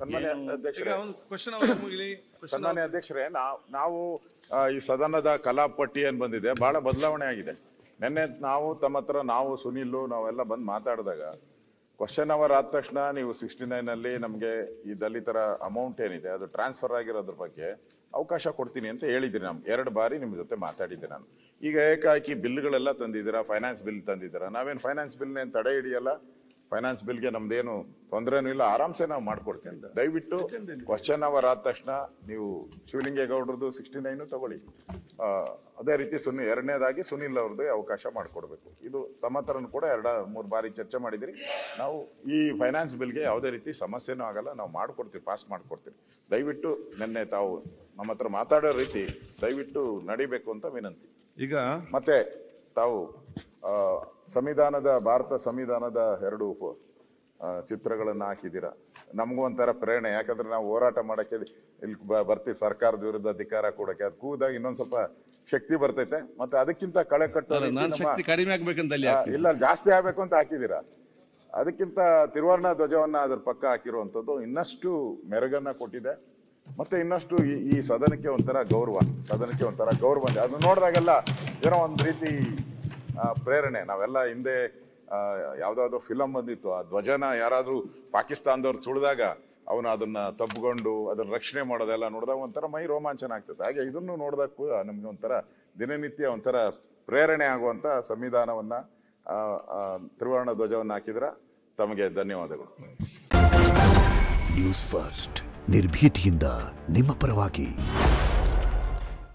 ಸನ್ಮಾನ್ಯ ಅಧ್ಯಕ್ಷರೇ, ಸನ್ಮಾನ್ಯ ಅಧ್ಯಕ್ಷರೇ, ನಾವು ಈ ಸದನದ ಕಲಾಪಟ್ಟಿ ಏನ್ ಬಂದಿದೆ ಬಹಳ ಬದಲಾವಣೆ ಆಗಿದೆ. ನಿನ್ನೆ ತಮ್ಮ ಹತ್ರ ಸುನೀಲ್ ನಾವೆಲ್ಲ ಬಂದು ಮಾತಾಡಿದಾಗ ಕ್ವಶನ್ ಅವರ್ ಆದ ತಕ್ಷಣ ನೀವು 69 ಅಲ್ಲಿ ನಮಗೆ ಈ ದಲಿತರ ಅಮೌಂಟ್ ಏನಿದೆ ಅದು ಟ್ರಾನ್ಸ್ಫರ್ ಆಗಿರೋದ್ರ ಬಗ್ಗೆ ಅವಕಾಶ ಕೊಡ್ತೀನಿ ಅಂತ ಹೇಳಿದ್ರಿ. ನಮ್ಗೆ 2 ಬಾರಿ ನಿಮ್ ಜೊತೆ ಮಾತಾಡಿದ್ದೆ ನಾನು. ಈಗ ಏಕಾಏಕಿ ಬಿಲ್ಗಳೆಲ್ಲ ತಂದಿದ್ದೀರಾ, ಫೈನಾನ್ಸ್ ಬಿಲ್ ತಂದಿದ್ದೀರಾ. ನಾವೇನು ಫೈನಾನ್ಸ್ ಬಿಲ್ ನೇನು ತಡೆ ಹಿಡಿಯಲ್ಲ, ಫೈನಾನ್ಸ್ ಬಿಲ್ಗೆ ನಮ್ದೇನು ತೊಂದರೆನೂ ಇಲ್ಲ, ಆರಾಮ್ಸೆ ನಾವು ಮಾಡ್ಕೊಡ್ತೀನಿ. ದಯವಿಟ್ಟು ಕ್ವಶನ್ ಅವರ್ ಆದ ತಕ್ಷಣ ನೀವು ಶಿವಲಿಂಗೇಗೌಡರದು 69 ತಗೊಳ್ಳಿ. ಅದೇ ರೀತಿ ಎರಡನೇದಾಗಿ ಸುನೀಲ್ ಅವ್ರದ್ದು ಅವಕಾಶ ಮಾಡಿಕೊಡ್ಬೇಕು. ಇದು ತಮ್ಮ ಹತ್ರನೂ ಕೂಡ 2-3 ಬಾರಿ ಚರ್ಚೆ ಮಾಡಿದ್ರಿ. ನಾವು ಈ ಫೈನಾನ್ಸ್ ಬಿಲ್ಗೆ ಯಾವುದೇ ರೀತಿ ಸಮಸ್ಯೆನೂ ಆಗಲ್ಲ, ನಾವು ಮಾಡ್ಕೊಡ್ತೀವಿ, ಪಾಸ್ ಮಾಡ್ಕೊಡ್ತೀವಿ. ದಯವಿಟ್ಟು ನಿನ್ನೆ ತಾವು ನಮ್ಮ ಹತ್ರ ಮಾತಾಡೋ ರೀತಿ ದಯವಿಟ್ಟು ನಡಿಬೇಕು ಅಂತ ವಿನಂತಿ. ಈಗ ಮತ್ತೆ ತಾವು ಭಾರತ ಸಂವಿಧಾನದ 2 ಚಿತ್ರಗಳನ್ನ ಹಾಕಿದ್ದೀರಾ. ನಮಗೂ ಒಂಥರ ಪ್ರೇರಣೆ, ಯಾಕಂದ್ರೆ ನಾವು ಹೋರಾಟ ಮಾಡಕ್ಕೆ ಇಲ್ಲಿ ಬರ್ತೀವಿ, ಸರ್ಕಾರದ ವಿರುದ್ಧ ಅಧಿಕಾರ ಕೊಡಕ್ಕೆ. ಅದು ಕೂದಾಗ ಇನ್ನೊಂದ್ ಸ್ವಲ್ಪ ಶಕ್ತಿ ಬರ್ತೈತೆ. ಮತ್ತೆ ಅದಕ್ಕಿಂತ ಕಳೆ ಕಟ್ಟೋ ಕಡಿಮೆ ಆಗ್ಬೇಕಂತ ಇಲ್ಲ, ಜಾಸ್ತಿ ಆಗ್ಬೇಕು ಅಂತ ಹಾಕಿದ್ದೀರಾ. ಅದಕ್ಕಿಂತ ತಿರುವರ್ಣ ಧ್ವಜವನ್ನ ಅದ್ರ ಪಕ್ಕ ಹಾಕಿರುವಂತದ್ದು ಇನ್ನಷ್ಟು ಮೆರುಗನ್ನ ಕೊಟ್ಟಿದೆ. ಮತ್ತೆ ಇನ್ನಷ್ಟು ಈ ಸದನಕ್ಕೆ ಒಂಥರ ಗೌರವ ಬಂದಿದೆ. ಅದು ನೋಡಿದಾಗೆಲ್ಲ ಏನೋ ಒಂದ್ ರೀತಿ ಪ್ರೇರಣೆ. ನಾವೆಲ್ಲ ಹಿಂದೆ ಯಾವ್ದಾದ್ರು ಫಿಲಂ ಬಂದಿತ್ತು, ಆ ಧ್ವಜನ ಯಾರಾದ್ರೂ ಪಾಕಿಸ್ತಾನದವ್ರು ತುಳಿದಾಗ ಅವನು ಅದನ್ನ ತಬ್ಕೊಂಡು ಅದನ್ನ ರಕ್ಷಣೆ ಮಾಡೋದೆಲ್ಲ ನೋಡಿದಾಗ ಒಂಥರ ಮೈ ರೋಮಾಂಚನ ಆಗ್ತದೆ. ಹಾಗೆ ಇದನ್ನು ನೋಡಿದಕ್ಕೂ ನಮ್ಗೆ ಒಂಥರ ದಿನನಿತ್ಯ ಒಂಥರ ಪ್ರೇರಣೆ ಆಗುವಂತ ಸಂವಿಧಾನವನ್ನ ತ್ರಿವರ್ಣ ಧ್ವಜವನ್ನ ಹಾಕಿದ್ರ ತಮಗೆ ಧನ್ಯವಾದಗಳು. ನ್ಯೂಸ್ ಫಸ್ಟ್ ನಿರ್ಭೀತಿಯಿಂದ ನಿಮ್ಮ ಪರವಾಗಿ.